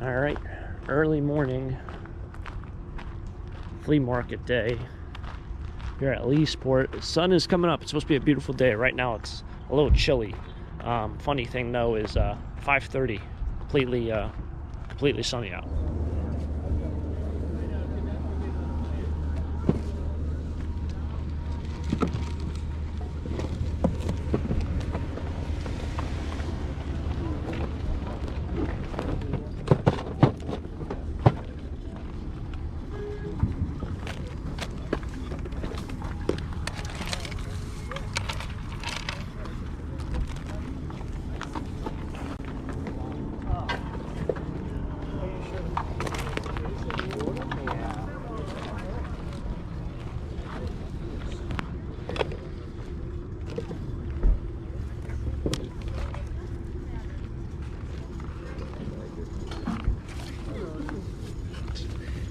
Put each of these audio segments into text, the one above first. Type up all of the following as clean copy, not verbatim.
All right, early morning flea market day here at Leesport. The sun is coming up. It's supposed to be a beautiful day. Right now it's a little chilly. Funny thing though is 5:30, completely sunny out.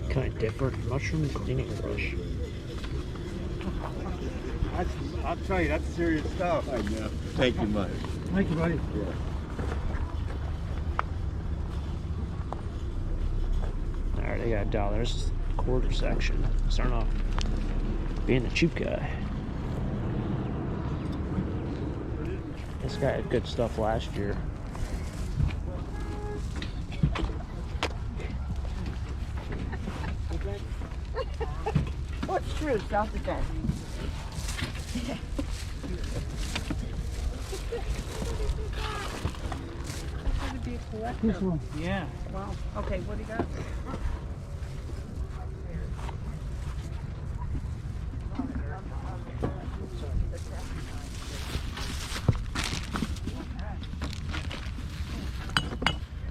Kind of different mushroom cleaning brush. I'll tell you, that's serious stuff. I know. Thank you, buddy. Thank you, buddy. Yeah. Alright, I got $1. This is the quarter section. Starting off being the cheap guy. This guy had good stuff last year. What's true, self-defense? This one. Yeah. Wow. Okay, what do you got?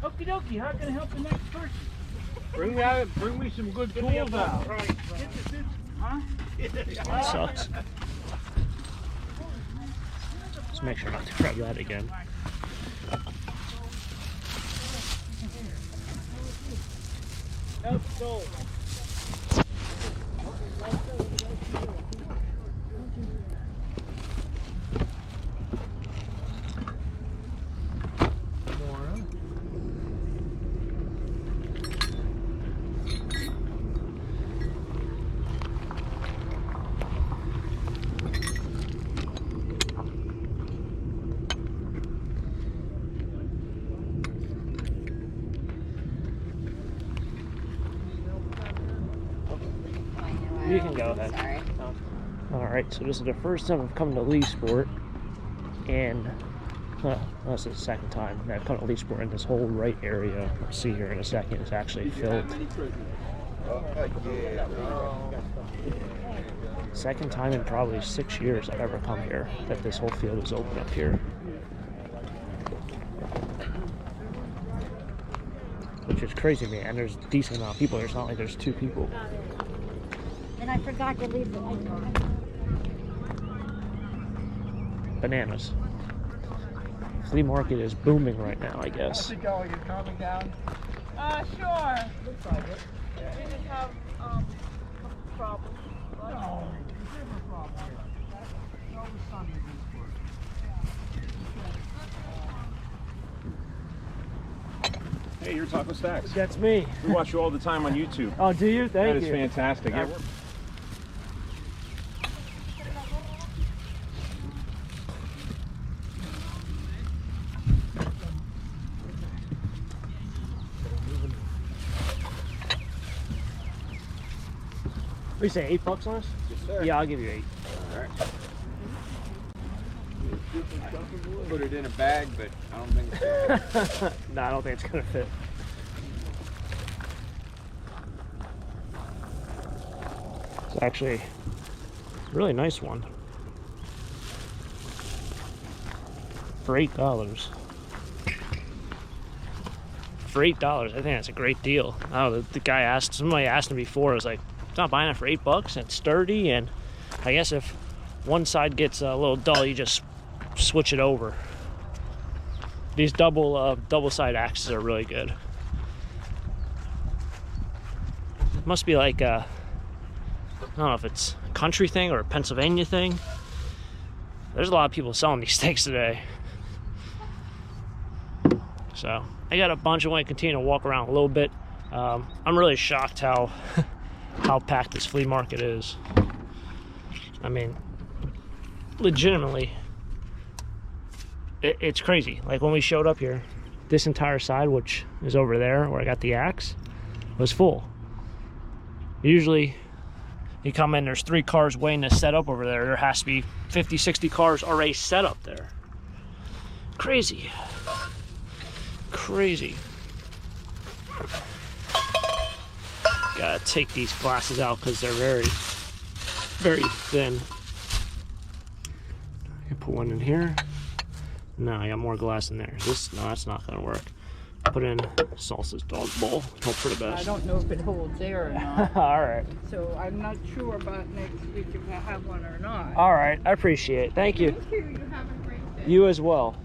Okie dokie, how can I help the next person? Bring me some good tools out. Huh? That sucks. Just make sure not to grab that again. Help sold. You can go ahead. Sorry. Alright, so this is the first time I've come to Leesport, and this is the second time that I've come to Leesport, and this whole right area, we'll see here in a second, is actually filled. Second time in probably 6 years I've ever come here that this whole field is open up here. Which is crazy to me, and there's a decent amount of people here. It's not like there's 2 people. And I forgot to leave the Bananas. Flea market is booming right now, I guess. How's it going? You calming down? Sure. Looks like it. We just have problems. No, there's never a problem here. It's always sunny in Leesport. Hey, you're Taco Stacks. That's me. We watch you all the time on YouTube. Oh, do you? Thank you. That is fantastic. Yeah, What do you say, $8 on us? yes, sir. Yeah, I'll give you 8. All right. Put it in a bag, but I don't think it's No, I don't think it's gonna fit. It's actually a really nice one. For $8. For $8, I think that's a great deal. Oh, the guy somebody asked him before, I was like, it's not buying it for $8, and it's sturdy, and I guess if one side gets a little dull, you just switch it over. These double side axes are really good. Must be like I don't know if it's a country thing or a Pennsylvania thing. There's a lot of people selling these stakes today. So I got a bunch. I want to continue to walk around a little bit. I'm really shocked how how packed this flea market is. I mean, legitimately, it's crazy. Like when we showed up here, this entire side, which is over there where I got the axe, was full. Usually you come in, there's 3 cars waiting to set up over there. There has to be 50, 60 cars already set up there. Crazy. Crazy. Gotta take these glasses out because they're very, very thin. I can put one in here. No, I got more glass in there. No, that's not gonna work. Put in Salsa's dog bowl. Hope for the best. I don't know if it holds air or not. All right. So I'm not sure about next week if I have one or not. All right. I appreciate it. Thank you. Thank you. You have a great day. You as well.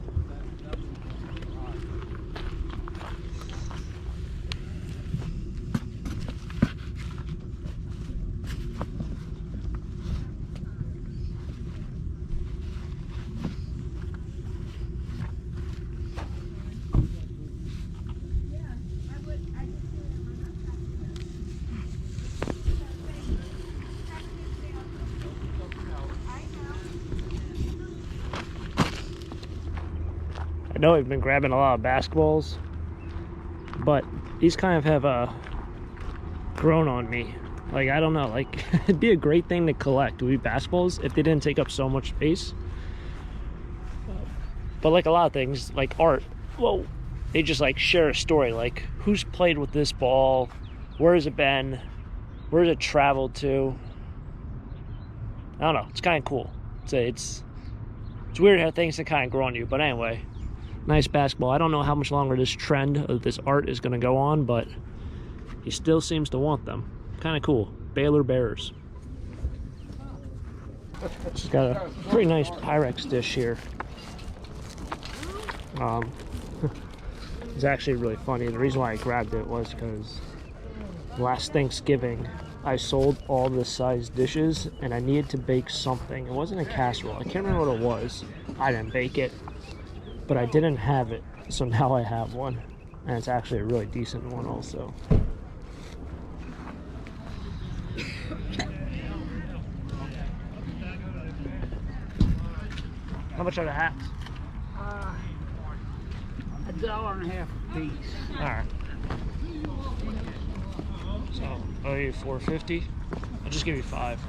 I know I've been grabbing a lot of basketballs, but these kind of have grown on me. Like, I don't know, like it'd be a great thing to collect, would be basketballs, if they didn't take up so much space. But like a lot of things, like art, whoa, they just like share a story, like who's played with this ball, where has it been, where has it traveled to. I don't know, it's kind of cool. It's weird how things can kind of grow on you, but anyway. Nice basketball. I don't know how much longer this trend of this art is going to go on, but he still seems to want them. Kind of cool. Baylor Bears. She's got a pretty nice Pyrex dish here. It's actually really funny. The reason why I grabbed it was because last Thanksgiving I sold all the size dishes and I needed to bake something. It wasn't a casserole. I can't remember what it was. I didn't bake it, but I didn't have it, so now I have one, and it's actually a really decent one also. How much are the hats? $1.50 a piece. All right. So I'll give you $4.50. I'll just give you 5.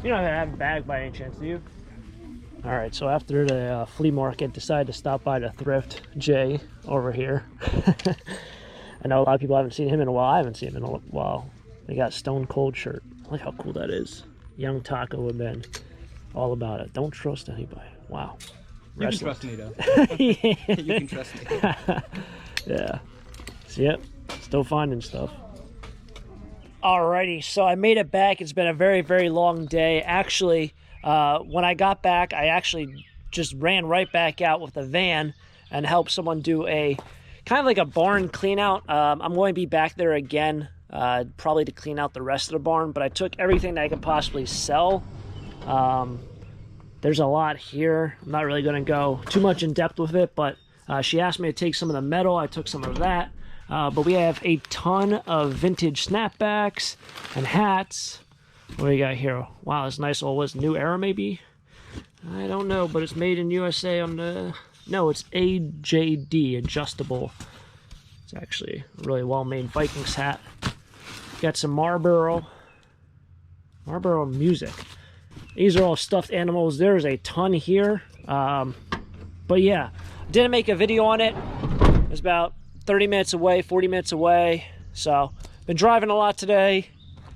You don't have a bag by any chance, do you? All right, so after the flea market, decided to stop by the thrift. Jay over here. I know a lot of people haven't seen him in a while. I haven't seen him in a while. They got a Stone Cold shirt. Look how cool that is. Young Taco would have been all about it. Don't trust anybody. Wow. You can trust me, though. Yeah. You can trust me. Yeah. So, yep. Still finding stuff. Alrighty, so I made it back. It's been a very, very long day. Actually, when I got back, I actually just ran right back out with the van and helped someone do a kind of like a barn clean out. I'm going to be back there again, probably to clean out the rest of the barn, but I took everything that I could possibly sell. There's a lot here. I'm not really going to go too much in depth with it, but she asked me to take some of the metal. I took some of that. But we have a ton of vintage snapbacks and hats. What do we got here? Wow, this nice old, what's New Era maybe? I don't know, but it's made in USA on the... No, it's AJD, adjustable. It's actually a really well-made Vikings hat. Got some Marlboro music. These are all stuffed animals. There's a ton here. But yeah, didn't make a video on it. It was about 30 minutes away, 40 minutes away. So, been driving a lot today.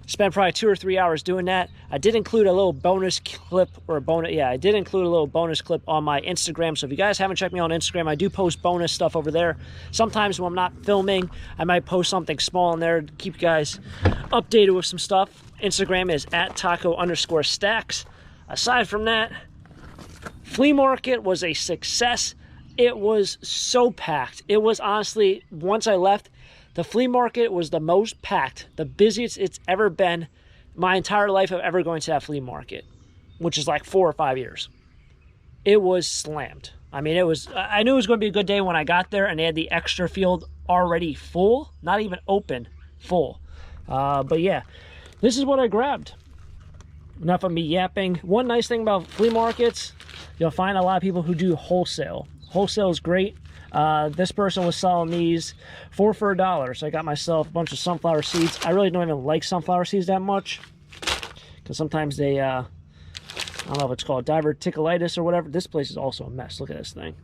Spent probably 2 or 3 hours doing that. I did include a little bonus clip, I did include a little bonus clip on my Instagram. So if you guys haven't checked me out on Instagram, I do post bonus stuff over there. Sometimes when I'm not filming, I might post something small in there to keep you guys updated with some stuff. Instagram is @taco_stacks. Aside from that, flea market was a success. It was so packed. It was honestly, once I left, the flea market was the most packed, the busiest it's ever been my entire life of ever going to that flea market, which is like 4 or 5 years. It was slammed. I mean, I knew it was going to be a good day when I got there, and they had the extra field already full, not even open, full. But yeah, this is what I grabbed. Enough of me yapping. One nice thing about flea markets, you'll find a lot of people who do wholesale. Wholesale is great. This person was selling these 4 for $1. So I got myself a bunch of sunflower seeds. I really don't even like sunflower seeds that much, because sometimes they, I don't know if it's called diverticulitis or whatever. This place is also a mess. Look at this thing.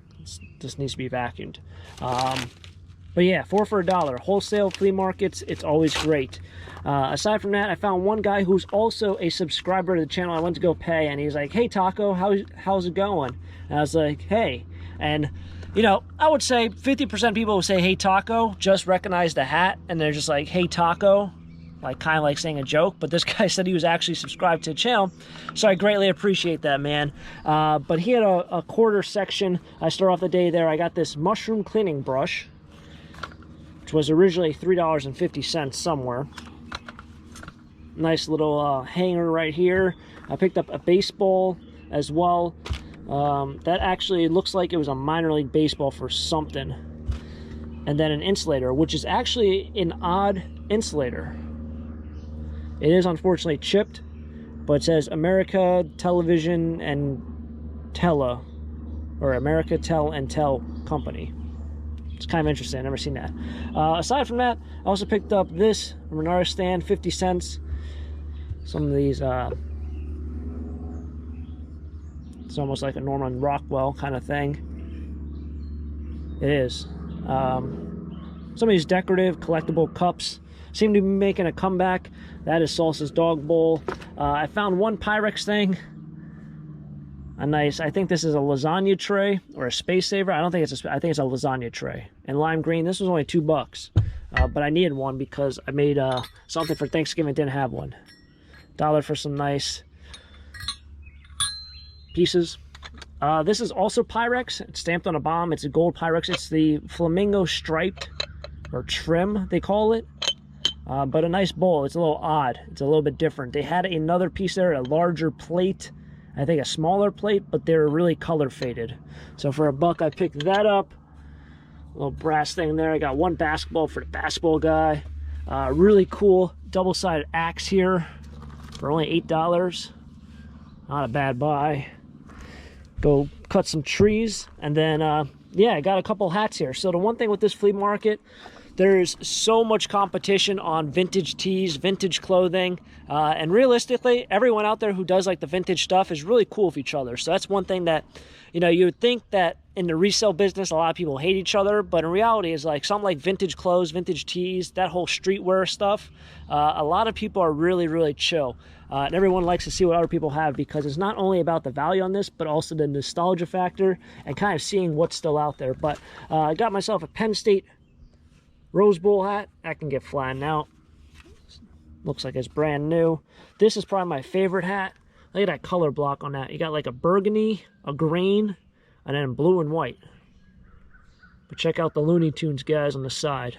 This needs to be vacuumed. But yeah, 4 for $1. Wholesale flea markets, it's always great. Aside from that, I found one guy who's also a subscriber to the channel. I went to go pay, and he's like, "Hey Taco, how's it going?" And I was like, "Hey." And you know, I would say 50% of people who say "Hey Taco" just recognize the hat, and they're just like, "Hey Taco," like kind of like saying a joke. But this guy said he was actually subscribed to the channel, so I greatly appreciate that, man. But he had a quarter section. I start off the day there. I got this mushroom cleaning brush, which was originally $3.50 somewhere. Nice little hanger right here. I picked up a baseball as well. That actually looks like it was a minor league baseball for something. And then an insulator, which is actually an odd insulator. It is unfortunately chipped, but it says America Television and Tele, or America Tel and Tel Company. It's kind of interesting. I've never seen that. Aside from that, I also picked up this Renard stand, 50 cents. Some of these, it's almost like a Norman Rockwell kind of thing. It is. Some of these decorative collectible cups seem to be making a comeback. That is Salsa's dog bowl. I found one Pyrex thing. A nice, I think this is a lasagna tray or a space saver. I think it's a lasagna tray. And lime green, this was only $2. But I needed one because I made something for Thanksgiving, didn't have one. $1 for some nice pieces. This is also Pyrex. It's stamped on a bomb. It's a gold Pyrex. It's the flamingo striped, or trim they call it. But a nice bowl. It's a little odd. It's a little bit different. They had another piece there, a larger plate. I think a smaller plate, but they're really color faded. So for $1, I picked that up. Little brass thing there. I got one basketball for the basketball guy. Really cool double-sided axe here for only $8. Not a bad buy. Go cut some trees, and then yeah, I got a couple hats here. So the one thing with this flea market, there's so much competition on vintage tees, vintage clothing, and realistically, everyone out there who does like the vintage stuff is really cool with each other. So that's one thing that, you know, you would think that in the resale business, a lot of people hate each other, but in reality, is like something like vintage clothes, vintage tees, that whole streetwear stuff. A lot of people are really, really chill. And everyone likes to see what other people have, because it's not only about the value on this, but also the nostalgia factor and kind of seeing what's still out there. But I got myself a Penn State Rose Bowl hat. That can get flattened out. Looks like it's brand new. This is probably my favorite hat. Look at that color block on that. You got like a burgundy, a green, and then blue and white. But check out the Looney Tunes guys on the side.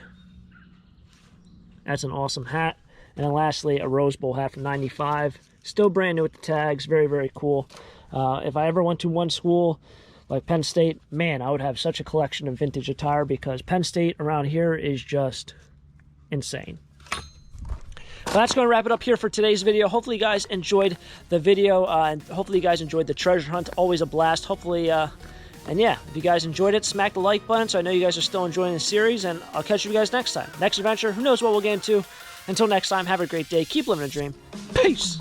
That's an awesome hat. And then lastly, a Rose Bowl hat from '95. Still brand new with the tags. Very, very cool. If I ever went to one school like Penn State, man, I would have such a collection of vintage attire, because Penn State around here is just insane. Well, that's going to wrap it up here for today's video. Hopefully you guys enjoyed the video, and hopefully you guys enjoyed the treasure hunt. Always a blast. Hopefully, and yeah, if you guys enjoyed it, smack the like button so I know you guys are still enjoying the series, and I'll catch you guys next time. Next adventure, who knows what we'll get into. Until next time, have a great day. Keep living a dream. Peace.